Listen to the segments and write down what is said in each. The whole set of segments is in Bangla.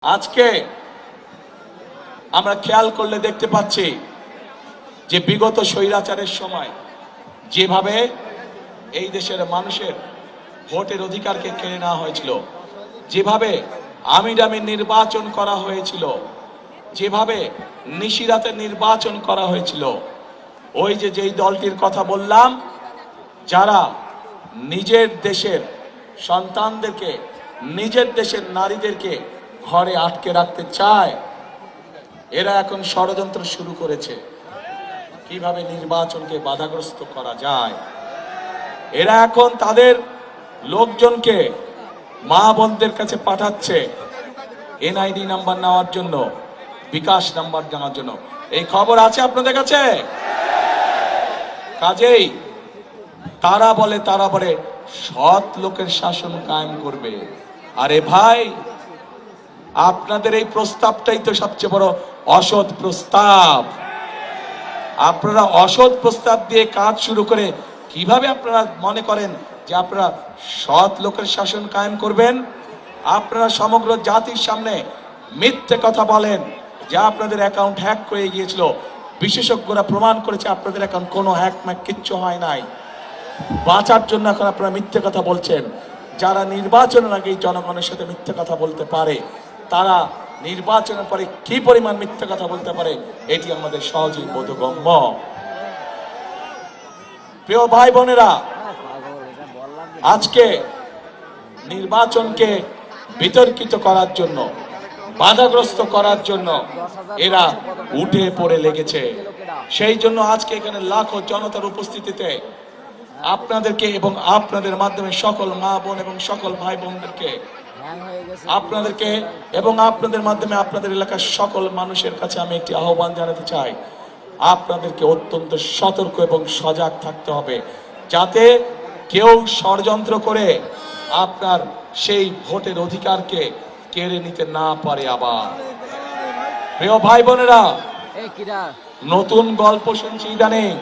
আজকে আমরা খেয়াল করলে দেখতে পাচ্ছি যে বিগত স্বৈরাচারের সময় যেভাবে এই দেশের মানুষের ভোটের অধিকারকে কেড়ে নেওয়া হয়েছিল, যেভাবে আমিডামি নির্বাচন করা হয়েছিল, যেভাবে নিশিরাতে নির্বাচন করা হয়েছিল, ওই যে যেই দলটির কথা বললাম, যারা নিজের দেশের সন্তানদেরকে, নিজের দেশের নারীদেরকে ঘরে আটকে রাখতে চায়, এরা এখন ষড়যন্ত্র শুরু করেছে কিভাবে নির্বাচনকে বাধাগ্রস্ত করা যায়। এরা এখন তাদের লোকজনকে মা বোনদের কাছে পাঠাচ্ছে এনআইডি নাম্বার নেওয়ার জন্য, বিকাশ নাম্বার জানার জন্য। এই খবর আছে আপনাদের কাছে? কাজেই তারা বলে সৎ লোকের শাসন কায়েম করবে। আরে ভাই, আপনাদের এই প্রস্তাবটাই তো সবচেয়ে বড় অসৎ প্রস্তাব। আপনারা অসৎ প্রস্তাব দিয়ে কাজ শুরু করে কিভাবে আপনারা মনে করেন যে আপনারা সৎ লোকের শাসন কায়েম করবেন? আপনারা সমগ্র জাতির সামনে মিথ্যে কথা বলেন যে আপনাদের অ্যাকাউন্ট হ্যাক হয়ে গিয়েছিল। বিশেষজ্ঞরা প্রমাণ করেছে আপনাদের অ্যাকাউন্ট কোনো হ্যাক কিচ্ছু হয় নাই। বাঁচার জন্য এখন আপনারা মিথ্যে কথা বলছেন। যারা নির্বাচনের আগে জনগণের সাথে মিথ্যে কথা বলতে পারে, তারা নির্বাচনের পরে কি পরিমাণ মিথ্যে কথা বলতে পারে এটি আমাদের সহজেই বোধগম্য। প্রিয় ভাই বোনেরা, আজকে নির্বাচনকে বিতর্কিত করার জন্য, বাধাগ্রস্ত করার জন্য এরা উঠে পড়ে লেগেছে। সেই জন্য আজকে এখানে লাখো জনতার উপস্থিতিতে আপনাদেরকে এবং আপনাদের মাধ্যমে সকল মা বোন এবং সকল ভাই বোনদেরকে, আপনাদেরকে এবং আপনাদের মাধ্যমে আপনাদের এলাকার সকল মানুষের কাছে আমি একটি আহ্বান জানাতে চাই। আপনাদেরকে অত্যন্ত সতর্ক এবং সজাগ থাকতে হবে, যাতে কেউ ষড়যন্ত্র করে আপনার সেই ভোটের অধিকারকে কেড়ে নিতে না পারে। আবার প্রিয় ভাই বোনেরা, নতুন গল্প শুনছি, ইদানিং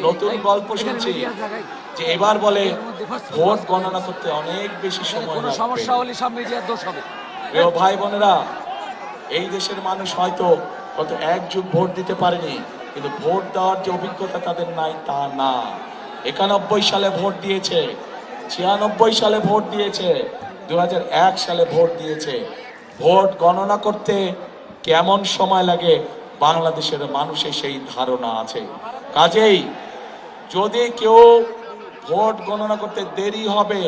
নতুন গল্প শুনছি যে এবার বলে ভোট গণনা করতে অনেক বেশি সময় লাগবে। প্রিয় ভাই বোনেরা, এই দেশের মানুষ হয়তো কত এক যুগ ভোট দিতে পারেনি, কিন্তু ভোট দেওয়ার যে অভিজ্ঞতা তাদের নাই তা না। 91 সালে ভোট দিয়েছে, 96 সালে ভোট দিয়েছে, 2001 সালে ভোট দিয়েছে। ভোট গণনা করতে কেমন সময় লাগে বাংলাদেশের মানুষের সেই ধারণা আছে। কাজেই যদি কেউ ভোট গণনা করতে দেরি হবে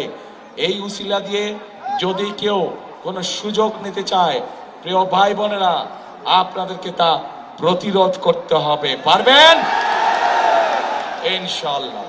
এই উসিলা দিয়ে যদি কেউ কোনো সুযোগ নিতে চায়, প্রিয় ভাই বোনেরা, আপনাদেরকে তা প্রতিরোধ করতে হবে। পারবেন ইনশাআল্লাহ।